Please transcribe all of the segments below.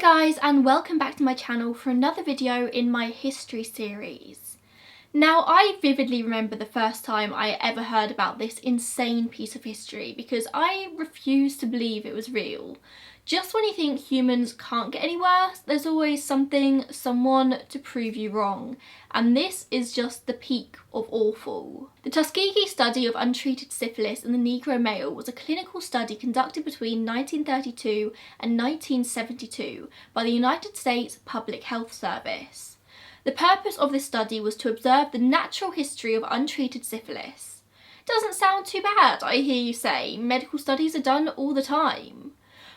guys, and welcome back to my channel for another video in my history series. Now, I vividly remember the first time I ever heard about this insane piece of history because I refused to believe it was real. Just when you think humans can't get any worse, there's always something, someone to prove you wrong. And this is just the peak of awful. The Tuskegee study of untreated syphilis in the Negro male was a clinical study conducted between 1932 and 1972 by the United States Public Health Service. The purpose of this study was to observe the natural history of untreated syphilis. Doesn't sound too bad, I hear you say. Medical studies are done all the time.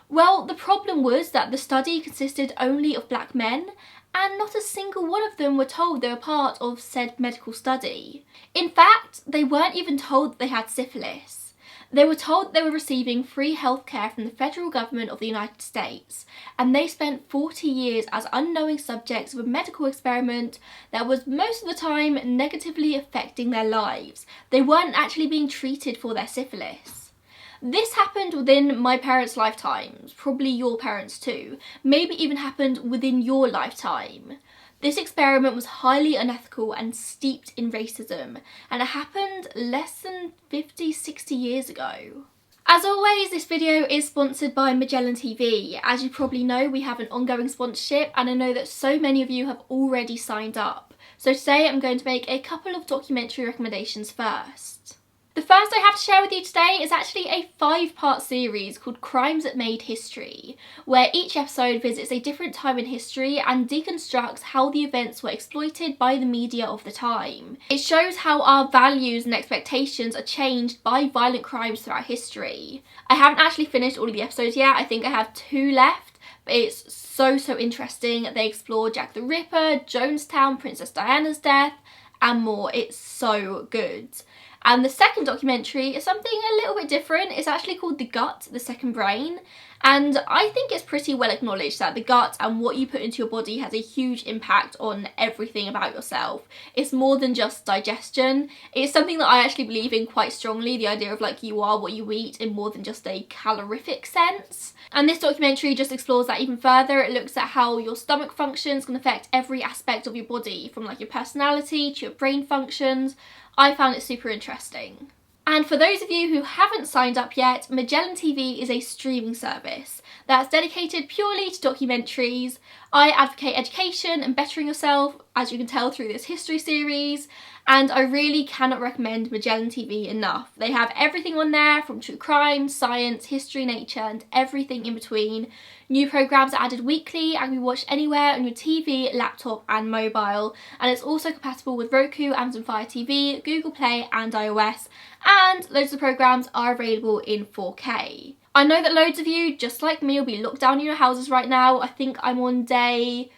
Well, the problem was that the study consisted only of black men, and not a single one of them were told they were part of said medical study. In fact, they weren't even told that they had syphilis. They were told they were receiving free healthcare from the federal government of the United States, and they spent 40 years as unknowing subjects of a medical experiment that was most of the time negatively affecting their lives. They weren't actually being treated for their syphilis. This happened within my parents' lifetimes, probably your parents too, maybe even happened within your lifetime. This experiment was highly unethical and steeped in racism, and it happened less than 50-60 years ago. As always, this video is sponsored by Magellan TV. As you probably know, we have an ongoing sponsorship, and I know that so many of you have already signed up. So today I'm going to make a couple of documentary recommendations first. The first I have to share with you today is actually a 5-part series called Crimes That Made History, where each episode visits a different time in history and deconstructs how the events were exploited by the media of the time. It shows how our values and expectations are changed by violent crimes throughout history. I haven't actually finished all of the episodes yet, I think I have 2 left, but it's so interesting. They explore Jack the Ripper, Jonestown, Princess Diana's death, and more. It's so good. And the second documentary is something a little bit different. It's actually called The Gut, The Second Brain. And I think it's pretty well acknowledged that the gut and what you put into your body has a huge impact on everything about yourself. It's more than just digestion. It's something that I actually believe in quite strongly, the idea of like you are what you eat in more than just a calorific sense. And this documentary just explores that even further. It looks at how your stomach functions can affect every aspect of your body, from like your personality to your brain functions. I found it super interesting. And for those of you who haven't signed up yet, Magellan TV is a streaming service that's dedicated purely to documentaries. I advocate education and bettering yourself, as you can tell through this history series, and I really cannot recommend Magellan TV enough. They have everything on there, from true crime, science, history, nature, and everything in between. New programmes are added weekly and can be watched anywhere on your TV, laptop and mobile, and it's also compatible with Roku, Amazon Fire TV, Google Play and iOS, and loads of programmes are available in 4K. I know that loads of you, just like me, will be locked down in your houses right now. I think I'm on day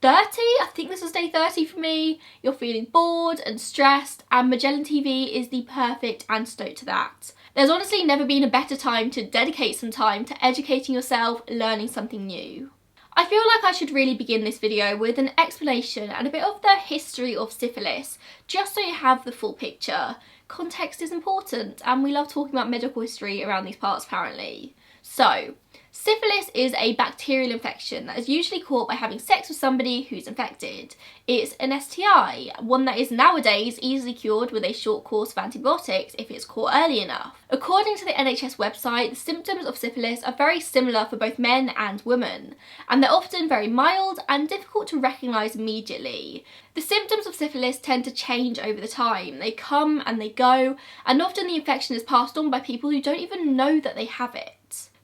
30, I think this is day 30 for me. You're feeling bored and stressed, and Magellan TV is the perfect antidote to that. There's honestly never been a better time to dedicate some time to educating yourself, learning something new. I feel like I should really begin this video with an explanation and a bit of the history of syphilis, just so you have the full picture. Context is important, and we love talking about medical history around these parts apparently. So, syphilis is a bacterial infection that is usually caught by having sex with somebody who's infected. It's an STI, one that is nowadays easily cured with a short course of antibiotics if it's caught early enough. According to the NHS website, the symptoms of syphilis are very similar for both men and women, and they're often very mild and difficult to recognise immediately. The symptoms of syphilis tend to change over the time. They come and they go, and often the infection is passed on by people who don't even know that they have it.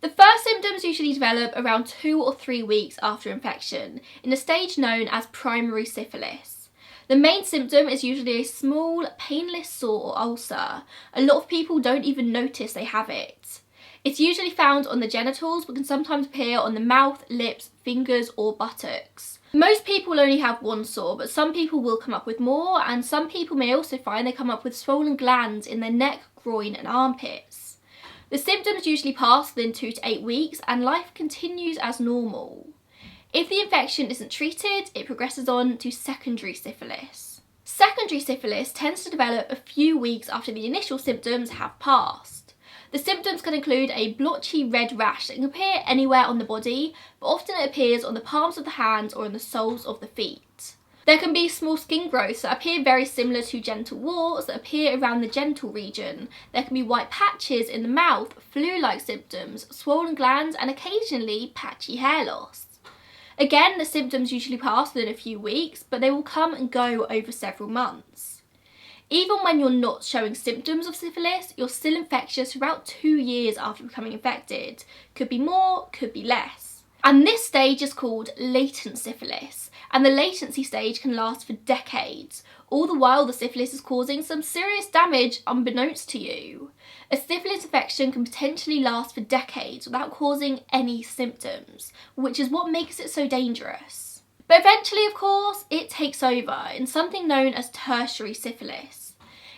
The first symptoms usually develop around 2 or 3 weeks after infection, in a stage known as primary syphilis. The main symptom is usually a small, painless sore or ulcer. A lot of people don't even notice they have it. It's usually found on the genitals, but can sometimes appear on the mouth, lips, fingers or buttocks. Most people only have one sore, but some people will come up with more, and some people may also find they come up with swollen glands in their neck, groin and armpits. The symptoms usually pass within 2 to 8 weeks, and life continues as normal. If the infection isn't treated, it progresses on to secondary syphilis. Secondary syphilis tends to develop a few weeks after the initial symptoms have passed. The symptoms can include a blotchy red rash that can appear anywhere on the body, but often it appears on the palms of the hands or in the soles of the feet. There can be small skin growths that appear very similar to genital warts that appear around the genital region. There can be white patches in the mouth, flu-like symptoms, swollen glands, and occasionally patchy hair loss. Again, the symptoms usually pass within a few weeks, but they will come and go over several months. Even when you're not showing symptoms of syphilis, you're still infectious for about 2 years after becoming infected. Could be more, could be less. And this stage is called latent syphilis, and the latency stage can last for decades. All the while the syphilis is causing some serious damage unbeknownst to you. A syphilis infection can potentially last for decades without causing any symptoms, which is what makes it so dangerous. But eventually, of course, it takes over in something known as tertiary syphilis.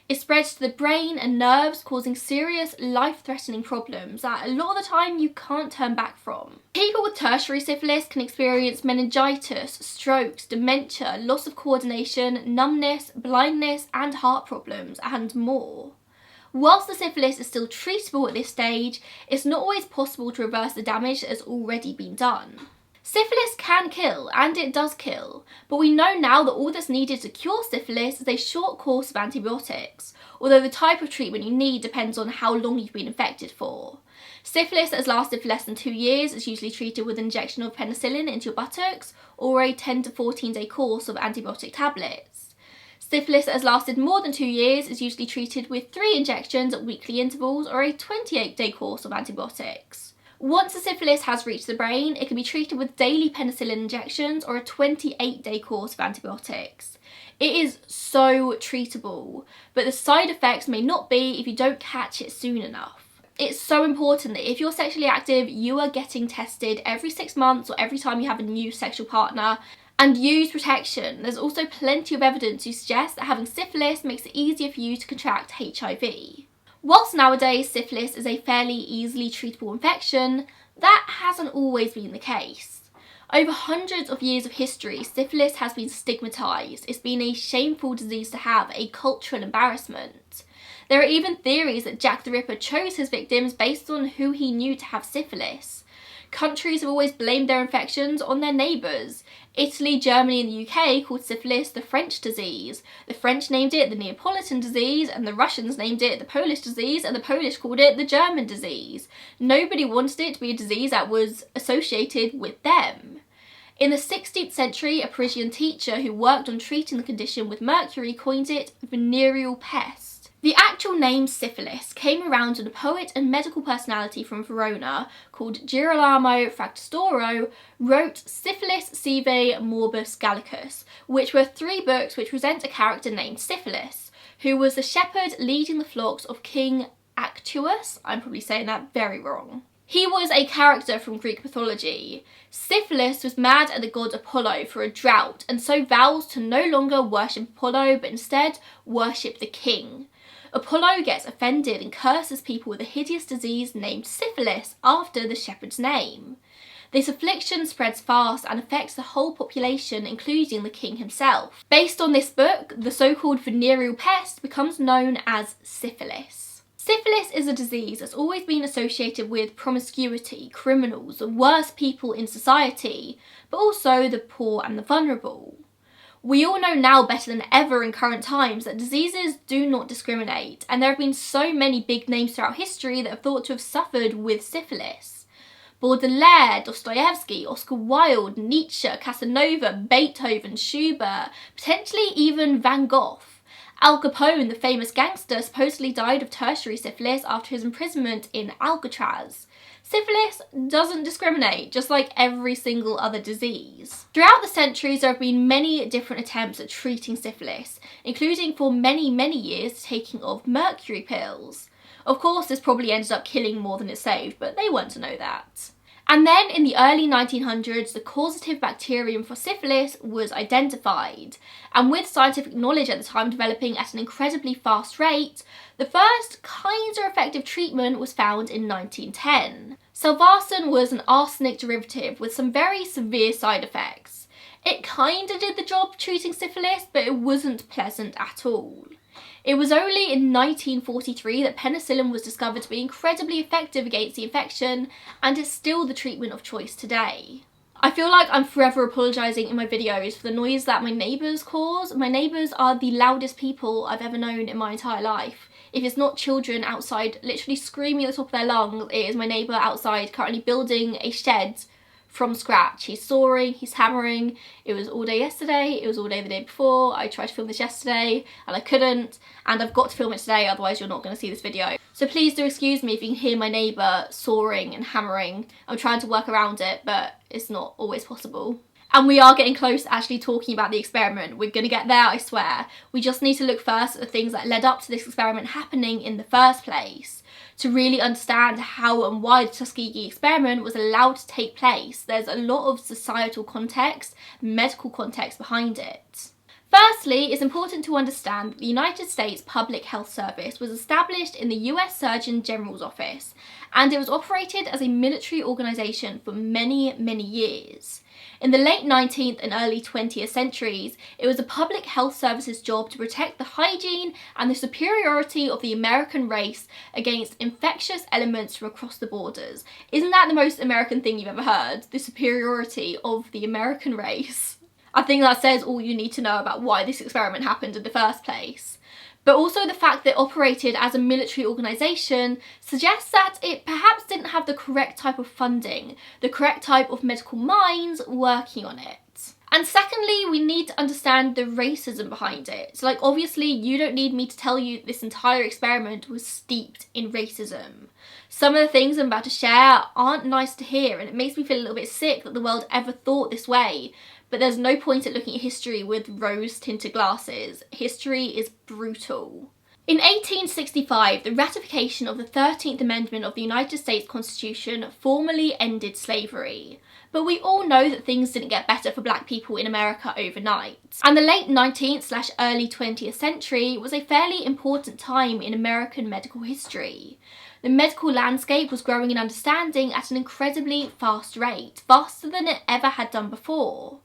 It spreads to the brain and nerves, causing serious life-threatening problems that a lot of the time you can't turn back from. People with tertiary syphilis can experience meningitis, strokes, dementia, loss of coordination, numbness, blindness, and heart problems, and more. Whilst the syphilis is still treatable at this stage, it's not always possible to reverse the damage that has already been done. Syphilis can kill, and it does kill, but we know now that all that's needed to cure syphilis is a short course of antibiotics, although the type of treatment you need depends on how long you've been infected for. Syphilis that has lasted for less than 2 years is usually treated with an injection of penicillin into your buttocks, or a 10 to 14 day course of antibiotic tablets. Syphilis that has lasted more than 2 years is usually treated with 3 injections at weekly intervals, or a 28-day course of antibiotics. Once the syphilis has reached the brain, it can be treated with daily penicillin injections or a 28-day course of antibiotics. It is so treatable, but the side effects may not be if you don't catch it soon enough. It's so important that if you're sexually active, you are getting tested every 6 months or every time you have a new sexual partner, and use protection. There's also plenty of evidence to suggest that having syphilis makes it easier for you to contract HIV. Whilst nowadays syphilis is a fairly easily treatable infection, that hasn't always been the case. Over hundreds of years of history, syphilis has been stigmatised. It's been a shameful disease to have, a cultural embarrassment. There are even theories that Jack the Ripper chose his victims based on who he knew to have syphilis. Countries have always blamed their infections on their neighbours. Italy, Germany and the UK called syphilis the French disease. The French named it the Neapolitan disease, and the Russians named it the Polish disease, and the Polish called it the German disease. Nobody wanted it to be a disease that was associated with them. In the 16th century, a Parisian teacher who worked on treating the condition with mercury coined it venereal pest. The actual name syphilis came around when a poet and medical personality from Verona called Girolamo Fracastoro wrote Syphilis Sive Morbus Gallicus, which were 3 books which present a character named Syphilis, who was the shepherd leading the flocks of King Actuus. I'm probably saying that very wrong. He was a character from Greek mythology. Syphilis was mad at the god Apollo for a drought, and so vows to no longer worship Apollo but instead worship the king. Apollo gets offended and curses people with a hideous disease named syphilis after the shepherd's name. This affliction spreads fast and affects the whole population, including the king himself. Based on this book, the so-called venereal pest becomes known as syphilis. Syphilis is a disease that's always been associated with promiscuity, criminals, the worst people in society, but also the poor and the vulnerable. We all know now better than ever in current times that diseases do not discriminate, and there have been so many big names throughout history that are thought to have suffered with syphilis. Baudelaire, Dostoevsky, Oscar Wilde, Nietzsche, Casanova, Beethoven, Schubert, potentially even Van Gogh. Al Capone, the famous gangster, supposedly died of tertiary syphilis after his imprisonment in Alcatraz. Syphilis doesn't discriminate, just like every single other disease. Throughout the centuries, there have been many different attempts at treating syphilis, including for many years the taking of mercury pills. Of course, this probably ended up killing more than it saved, but they weren't to know that. And then in the early 1900s, the causative bacterium for syphilis was identified. And with scientific knowledge at the time developing at an incredibly fast rate, the first kind of effective treatment was found in 1910. Salvarsan was an arsenic derivative with some very severe side effects. It kinda did the job treating syphilis, but it wasn't pleasant at all. It was only in 1943 that penicillin was discovered to be incredibly effective against the infection, and is still the treatment of choice today. I feel like I'm forever apologising in my videos for the noise that my neighbours cause. My neighbours are the loudest people I've ever known in my entire life. If it's not children outside literally screaming at the top of their lungs, it is my neighbour outside currently building a shed from scratch. He's sawing, he's hammering. It was all day yesterday, it was all day the day before. I tried to film this yesterday and I couldn't, and I've got to film it today, otherwise you're not going to see this video. So please do excuse me if you can hear my neighbour sawing and hammering. I'm trying to work around it, but it's not always possible. And we are getting close to actually talking about the experiment. We're going to get there, I swear. We just need to look first at the things that led up to this experiment happening in the first place, to really understand how and why the Tuskegee experiment was allowed to take place. There's a lot of societal context, medical context behind it. Firstly, it's important to understand that the United States Public Health Service was established in the US Surgeon General's office, and it was operated as a military organisation for many, many years. In the late 19th and early 20th centuries, it was the public health service's job to protect the hygiene and the superiority of the American race against infectious elements from across the borders. Isn't that the most American thing you've ever heard? The superiority of the American race. I think that says all you need to know about why this experiment happened in the first place. But also the fact that it operated as a military organisation suggests that it perhaps didn't have the correct type of funding, the correct type of medical minds working on it. And secondly, we need to understand the racism behind it. So obviously you don't need me to tell you this entire experiment was steeped in racism. Some of the things I'm about to share aren't nice to hear, and it makes me feel a little bit sick that the world ever thought this way. But there's no point at looking at history with rose-tinted glasses. History is brutal. In 1865, the ratification of the 13th Amendment of the United States Constitution formally ended slavery. But we all know that things didn't get better for black people in America overnight. And the late 19th/early 20th century was a fairly important time in American medical history. The medical landscape was growing in understanding at an incredibly fast rate, faster than it ever had done before.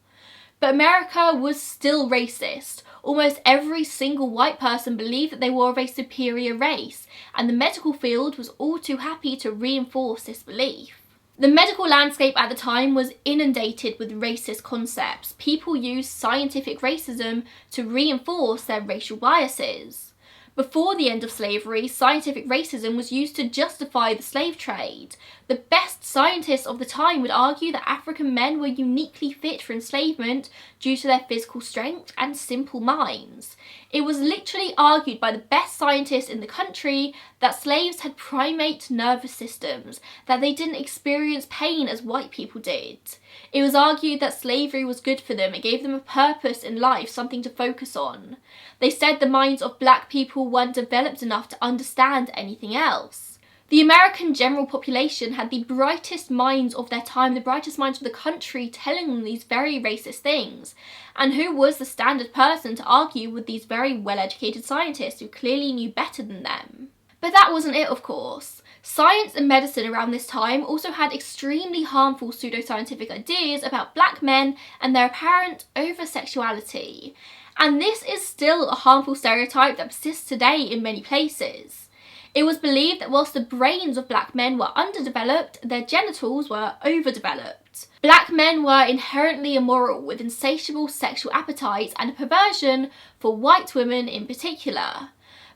But America was still racist. Almost every single white person believed that they were of a superior race, and the medical field was all too happy to reinforce this belief. The medical landscape at the time was inundated with racist concepts. People used scientific racism to reinforce their racial biases. Before the end of slavery, scientific racism was used to justify the slave trade. The best scientists of the time would argue that African men were uniquely fit for enslavement due to their physical strength and simple minds. It was literally argued by the best scientists in the country that slaves had primate nervous systems, that they didn't experience pain as white people did. It was argued that slavery was good for them, it gave them a purpose in life, something to focus on. They said the minds of black people weren't developed enough to understand anything else. The American general population had the brightest minds of their time, the brightest minds of the country, telling them these very racist things. And who was the standard person to argue with these very well-educated scientists who clearly knew better than them? But that wasn't it, of course. Science and medicine around this time also had extremely harmful pseudoscientific ideas about black men and their apparent over-sexuality. And this is still a harmful stereotype that persists today in many places. It was believed that whilst the brains of black men were underdeveloped, their genitals were overdeveloped. Black men were inherently immoral, with insatiable sexual appetites and a perversion for white women in particular.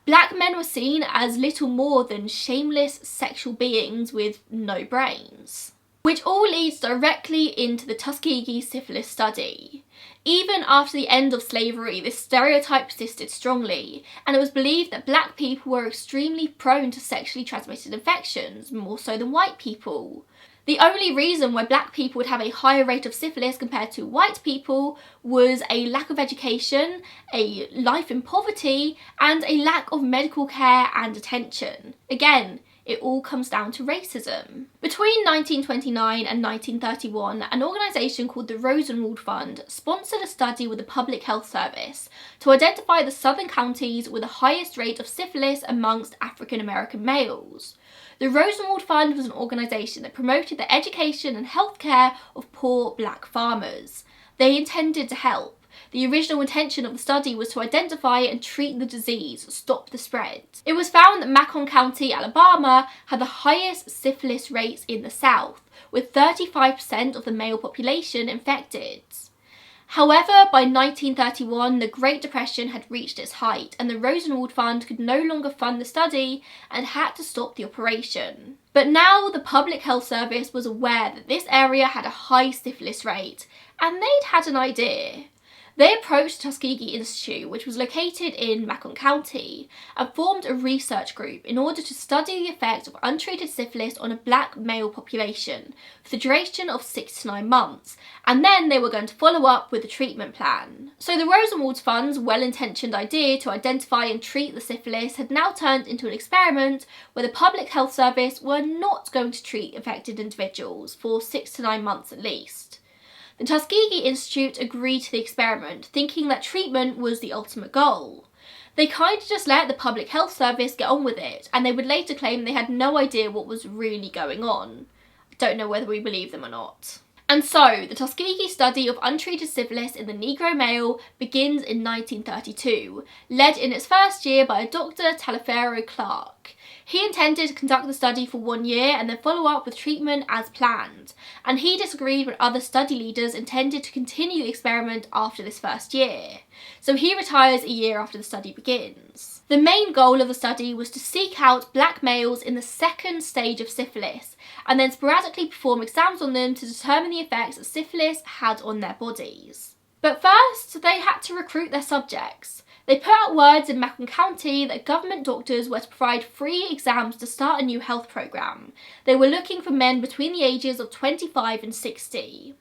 Black men were seen as little more than shameless sexual beings with no brains. Which all leads directly into the Tuskegee syphilis study. Even after the end of slavery, this stereotype persisted strongly, and it was believed that black people were extremely prone to sexually transmitted infections, more so than white people. The only reason why black people would have a higher rate of syphilis compared to white people was a lack of education, a life in poverty, and a lack of medical care and attention. Again, it all comes down to racism. Between 1929 and 1931, an organisation called the Rosenwald Fund sponsored a study with the Public Health Service to identify the southern counties with the highest rate of syphilis amongst African American males. The Rosenwald Fund was an organisation that promoted the education and healthcare of poor black farmers. They intended to help. The original intention of the study was to identify and treat the disease, stop the spread. It was found that Macon County, Alabama, had the highest syphilis rates in the South, with 35% of the male population infected. However, by 1931, the Great Depression had reached its height and the Rosenwald Fund could no longer fund the study and had to stop the operation. But now the Public Health Service was aware that this area had a high syphilis rate, and they'd had an idea. They approached the Tuskegee Institute, which was located in Macon County, and formed a research group in order to study the effect of untreated syphilis on a black male population for the duration of 6 to 9 months, and then they were going to follow up with a treatment plan. So the Rosenwald Fund's well-intentioned idea to identify and treat the syphilis had now turned into an experiment where the Public Health Service were not going to treat affected individuals for 6 to 9 months at least. The Tuskegee Institute agreed to the experiment, thinking that treatment was the ultimate goal. They kind of just let the Public Health Service get on with it, and they would later claim they had no idea what was really going on. I don't know whether we believe them or not. And so, the Tuskegee study of untreated syphilis in the Negro male begins in 1932, led in its first year by a Dr. Taliaferro Clark. He intended to conduct the study for 1 year and then follow up with treatment as planned, and he disagreed when other study leaders intended to continue the experiment after this first year. So he retires a year after the study begins. The main goal of the study was to seek out black males in the second stage of syphilis, and then sporadically perform exams on them to determine the effects that syphilis had on their bodies. But first, they had to recruit their subjects. They put out words in Macon County that government doctors were to provide free exams to start a new health program. They were looking for men between the ages of 25 and 60.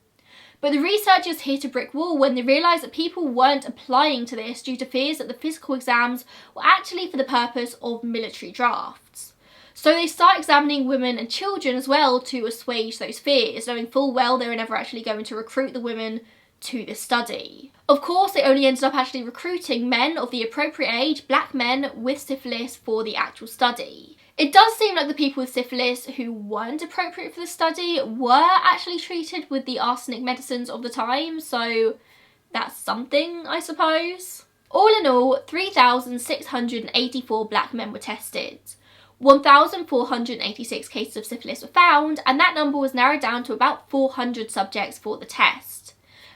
But the researchers hit a brick wall when they realised that people weren't applying to this due to fears that the physical exams were actually for the purpose of military drafts. So they start examining women and children as well to assuage those fears, knowing full well they were never actually going to recruit the women to the study. Of course, they only ended up actually recruiting men of the appropriate age, black men with syphilis, for the actual study. It does seem like the people with syphilis who weren't appropriate for the study were actually treated with the arsenic medicines of the time, so that's something, I suppose. All in all, 3,684 black men were tested. 1,486 cases of syphilis were found, and that number was narrowed down to about 400 subjects for the test.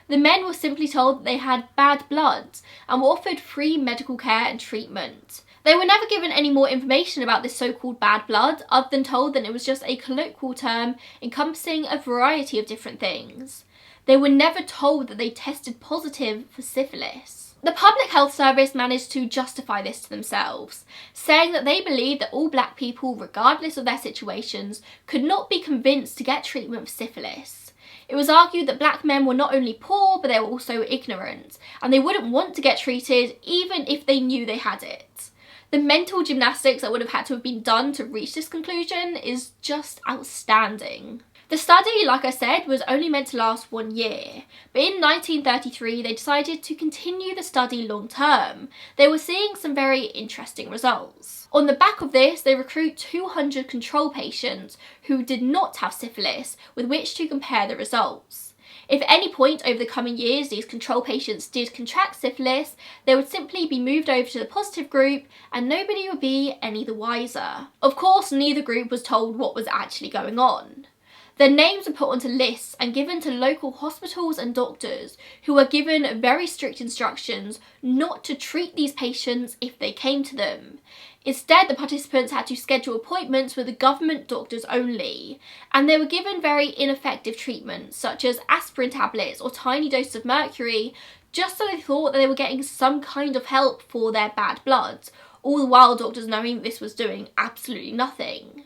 The men were simply told that they had bad blood and were offered free medical care and treatment. They were never given any more information about this so-called bad blood, other than told that it was just a colloquial term encompassing a variety of different things. They were never told that they tested positive for syphilis. The Public Health Service managed to justify this to themselves, saying that they believed that all black people, regardless of their situations, could not be convinced to get treatment for syphilis. It was argued that black men were not only poor, but they were also ignorant, and they wouldn't want to get treated even if they knew they had it. The mental gymnastics that would have had to have been done to reach this conclusion is just outstanding. The study, like I said, was only meant to last 1 year, but in 1933 they decided to continue the study long term. They were seeing some very interesting results. On the back of this, they recruit 200 control patients who did not have syphilis with which to compare the results. If at any point over the coming years these control patients did contract syphilis, they would simply be moved over to the positive group and nobody would be any the wiser. Of course, neither group was told what was actually going on. Their names were put onto lists and given to local hospitals and doctors who were given very strict instructions not to treat these patients if they came to them. Instead, the participants had to schedule appointments with the government doctors only, and they were given very ineffective treatments such as aspirin tablets or tiny doses of mercury, just so they thought that they were getting some kind of help for their bad blood, all the while doctors knowing this was doing absolutely nothing.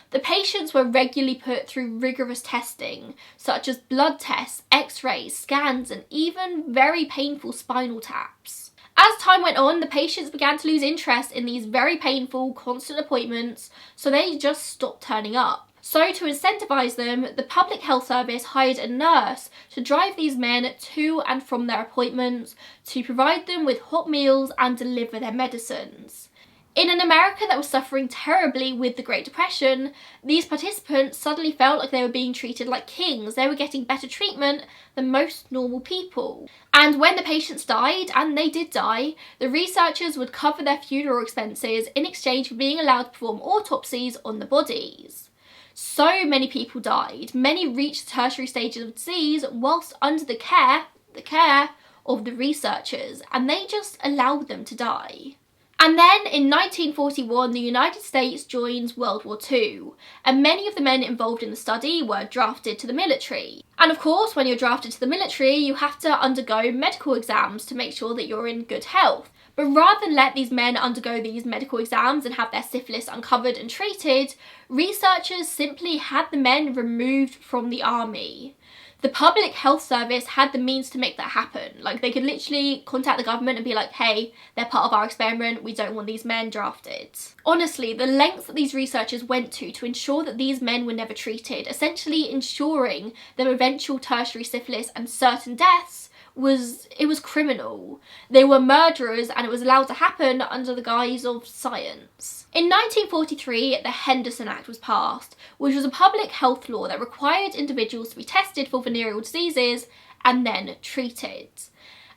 The patients were regularly put through rigorous testing, such as blood tests, x-rays, scans, and even very painful spinal taps. As time went on, the patients began to lose interest in these very painful, constant appointments, so they just stopped turning up. So to incentivise them, the Public Health Service hired a nurse to drive these men to and from their appointments, to provide them with hot meals and deliver their medicines. In an America that was suffering terribly with the Great Depression, these participants suddenly felt like they were being treated like kings. They were getting better treatment than most normal people. And when the patients died, and they did die, the researchers would cover their funeral expenses in exchange for being allowed to perform autopsies on the bodies. So many people died. Many reached the tertiary stages of disease whilst under the care of the researchers, and they just allowed them to die. And then in 1941, the United States joins World War II, and many of the men involved in the study were drafted to the military. And of course, when you're drafted to the military, you have to undergo medical exams to make sure that you're in good health. But rather than let these men undergo these medical exams and have their syphilis uncovered and treated, researchers simply had the men removed from the army. The Public Health Service had the means to make that happen. Like, they could literally contact the government and be like, hey, they're part of our experiment, we don't want these men drafted. Honestly, the lengths that these researchers went to ensure that these men were never treated, essentially ensuring their eventual tertiary syphilis and certain deaths, was criminal. They were murderers, and it was allowed to happen under the guise of science. In 1943, the Henderson Act was passed, which was a public health law that required individuals to be tested for venereal diseases and then treated.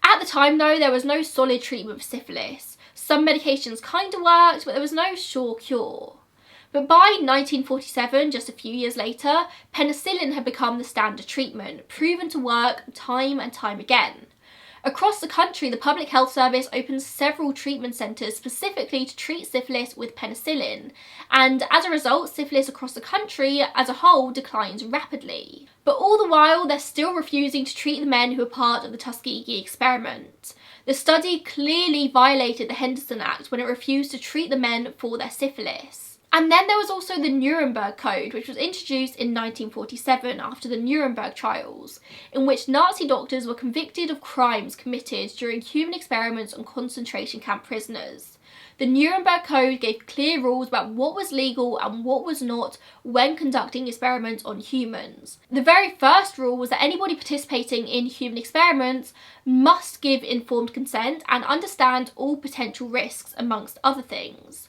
At the time though, there was no solid treatment for syphilis. Some medications kind of worked, but there was no sure cure. But by 1947, just a few years later, penicillin had become the standard treatment, proven to work time and time again. Across the country, the Public Health Service opened several treatment centres specifically to treat syphilis with penicillin, and as a result, syphilis across the country as a whole declines rapidly. But all the while, they're still refusing to treat the men who were part of the Tuskegee experiment. The study clearly violated the Henderson Act when it refused to treat the men for their syphilis. And then there was also the Nuremberg Code, which was introduced in 1947 after the Nuremberg trials, in which Nazi doctors were convicted of crimes committed during human experiments on concentration camp prisoners. The Nuremberg Code gave clear rules about what was legal and what was not when conducting experiments on humans. The very first rule was that anybody participating in human experiments must give informed consent and understand all potential risks, amongst other things.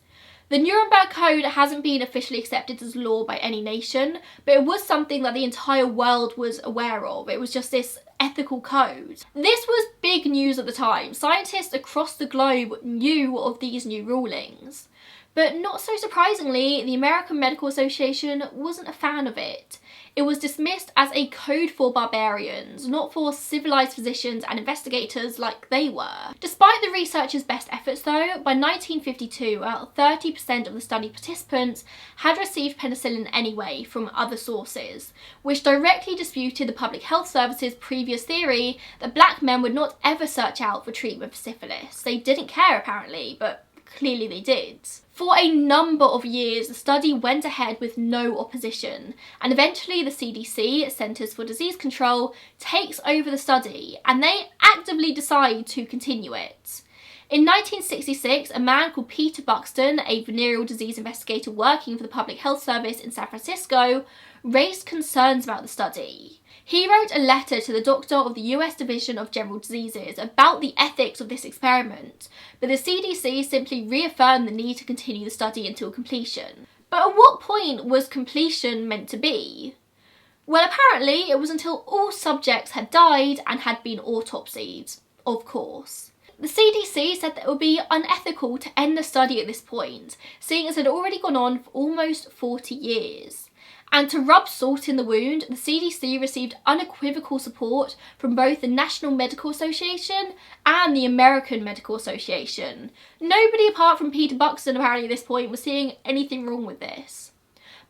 The Nuremberg Code hasn't been officially accepted as law by any nation, but it was something that the entire world was aware of. It was just this ethical code. This was big news at the time. Scientists across the globe knew of these new rulings. But not so surprisingly, the American Medical Association wasn't a fan of it. It was dismissed as a code for barbarians, not for civilised physicians and investigators like they were. Despite the researchers' best efforts though, by 1952 about 30% of the study participants had received penicillin anyway from other sources, which directly disputed the Public Health Service's previous theory that black men would not ever search out for treatment for syphilis. They didn't care apparently, but clearly they did. For a number of years, the study went ahead with no opposition, and eventually the CDC, Centers for Disease Control, takes over the study, and they actively decide to continue it. In 1966, a man called Peter Buxton, a venereal disease investigator working for the Public Health Service in San Francisco, raised concerns about the study. He wrote a letter to the doctor of the US Division of General Diseases about the ethics of this experiment, but the CDC simply reaffirmed the need to continue the study until completion. But at what point was completion meant to be? Well, apparently it was until all subjects had died and had been autopsied, of course. The CDC said that it would be unethical to end the study at this point, seeing as it had already gone on for almost 40 years. And to rub salt in the wound, the CDC received unequivocal support from both the National Medical Association and the American Medical Association. Nobody apart from Peter Buxton apparently at this point was seeing anything wrong with this.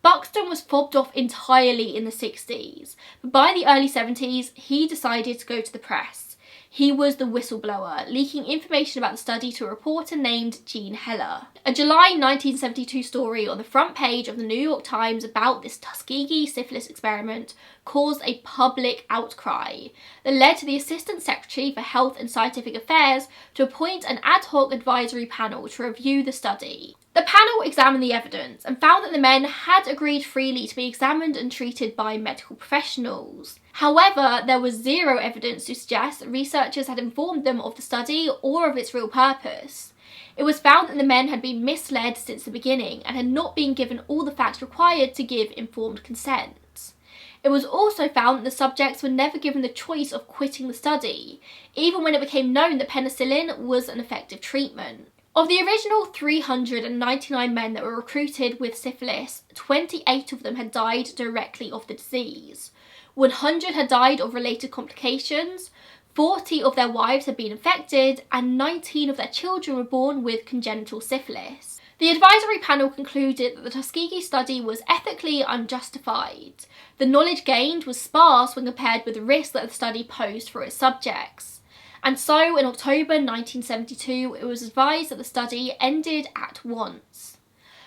Buxton was fobbed off entirely in the 60s, but by the early 70s he decided to go to the press. He was the whistleblower, leaking information about the study to a reporter named Jean Heller. A July 1972 story on the front page of the New York Times about this Tuskegee syphilis experiment caused a public outcry that led to the Assistant Secretary for Health and Scientific Affairs to appoint an ad hoc advisory panel to review the study. The panel examined the evidence and found that the men had agreed freely to be examined and treated by medical professionals. However, there was zero evidence to suggest that researchers had informed them of the study or of its real purpose. It was found that the men had been misled since the beginning and had not been given all the facts required to give informed consent. It was also found that the subjects were never given the choice of quitting the study, even when it became known that penicillin was an effective treatment. Of the original 399 men that were recruited with syphilis, 28 of them had died directly of the disease. 100 had died of related complications, 40 of their wives had been infected, and 19 of their children were born with congenital syphilis. The advisory panel concluded that the Tuskegee study was ethically unjustified. The knowledge gained was sparse when compared with the risk that the study posed for its subjects. And so, in October 1972, it was advised that the study ended at once.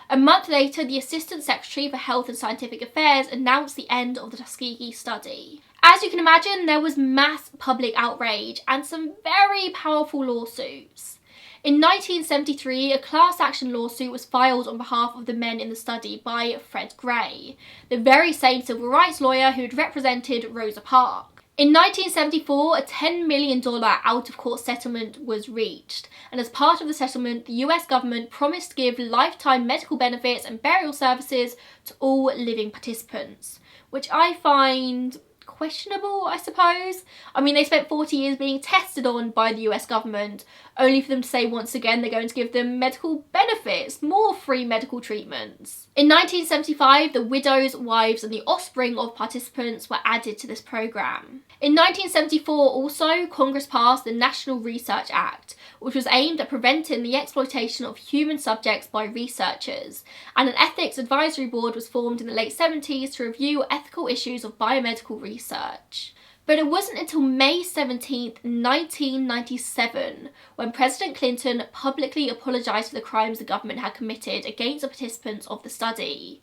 A month later, the Assistant Secretary for Health and Scientific Affairs announced the end of the Tuskegee study. As you can imagine, there was mass public outrage and some very powerful lawsuits. In 1973, a class action lawsuit was filed on behalf of the men in the study by Fred Gray, the very same civil rights lawyer who had represented Rosa Parks. In 1974, a $10 million out-of-court settlement was reached, and as part of the settlement, the US government promised to give lifetime medical benefits and burial services to all living participants, which I find questionable, I suppose. I mean, they spent 40 years being tested on by the US government, only for them to say once again they're going to give them medical benefits, more free medical treatments. In 1975, the widows, wives and the offspring of participants were added to this programme. In 1974 also, Congress passed the National Research Act, which was aimed at preventing the exploitation of human subjects by researchers, and an ethics advisory board was formed in the late 70s to review ethical issues of biomedical research. But it wasn't until May 17, 1997, when President Clinton publicly apologised for the crimes the government had committed against the participants of the study.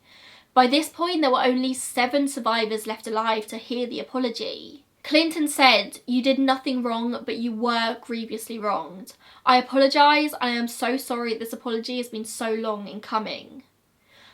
By this point, there were only 7 survivors left alive to hear the apology. Clinton said, "You did nothing wrong, but you were grievously wronged. I apologise, and I am so sorry that this apology has been so long in coming."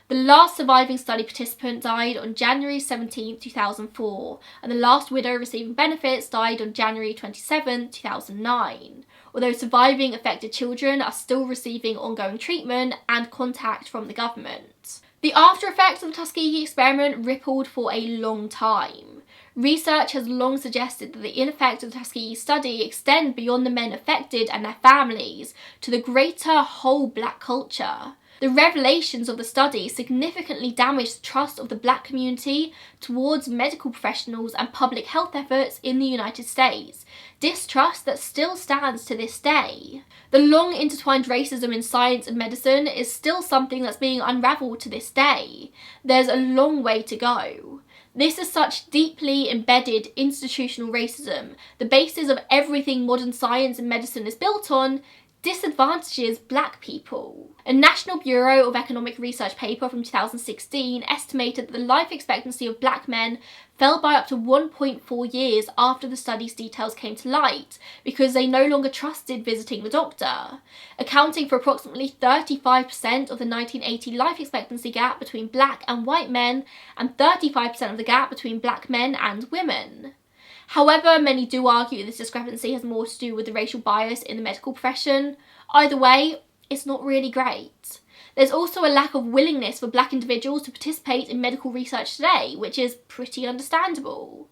The last surviving study participant died on January 17, 2004, and the last widow receiving benefits died on January 27, 2009, although surviving affected children are still receiving ongoing treatment and contact from the government. The after effects of the Tuskegee experiment rippled for a long time. Research has long suggested that the ill effects of the Tuskegee study extend beyond the men affected and their families to the greater whole black culture. The revelations of the study significantly damaged the trust of the black community towards medical professionals and public health efforts in the United States, distrust that still stands to this day. The long intertwined racism in science and medicine is still something that's being unravelled to this day. There's a long way to go. This is such deeply embedded institutional racism, the basis of everything modern science and medicine is built on, disadvantages black people. A National Bureau of Economic Research paper from 2016 estimated that the life expectancy of black men fell by up to 1.4 years after the study's details came to light because they no longer trusted visiting the doctor, accounting for approximately 35% of the 1980 life expectancy gap between black and white men and 35% of the gap between black men and women. However, many do argue this discrepancy has more to do with the racial bias in the medical profession. Either way, it's not really great. There's also a lack of willingness for black individuals to participate in medical research today, which is pretty understandable.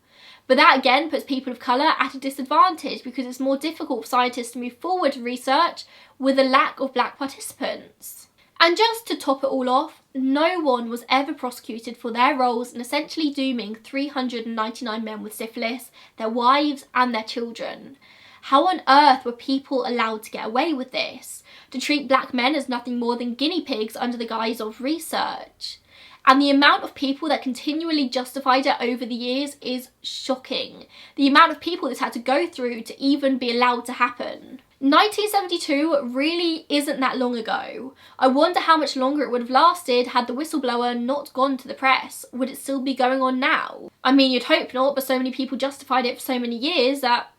But that again puts people of colour at a disadvantage because it's more difficult for scientists to move forward with research with a lack of black participants. And just to top it all off, no one was ever prosecuted for their roles in essentially dooming 399 men with syphilis, their wives and their children. How on earth were people allowed to get away with this? To treat black men as nothing more than guinea pigs under the guise of research? And the amount of people that continually justified it over the years is shocking. The amount of people this had to go through to even be allowed to happen. 1972 really isn't that long ago. I wonder how much longer it would have lasted had the whistleblower not gone to the press. Would it still be going on now? I mean, you'd hope not, but so many people justified it for so many years that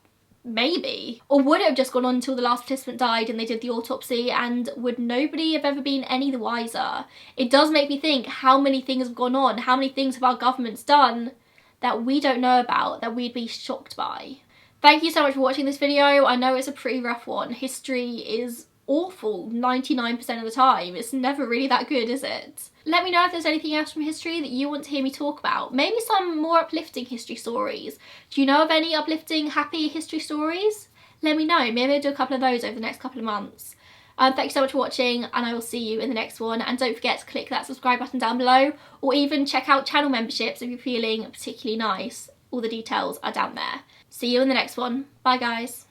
Maybe. Or would it have just gone on until the last participant died and they did the autopsy, and would nobody have ever been any the wiser? It does make me think, how many things have gone on, how many things have our governments done that we don't know about, that we'd be shocked by. Thank you so much for watching this video. I know it's a pretty rough one. History is awful 99% of the time. It's never really that good, is it? Let me know if there's anything else from history that you want to hear me talk about. Maybe some more uplifting history stories. Do you know of any uplifting, happy history stories? Let me know. Maybe I'll do a couple of those over the next couple of months. Thank you so much for watching, and I will see you in the next one. And don't forget to click that subscribe button down below, or even check out channel memberships if you're feeling particularly nice. All the details are down there. See you in the next one. Bye guys.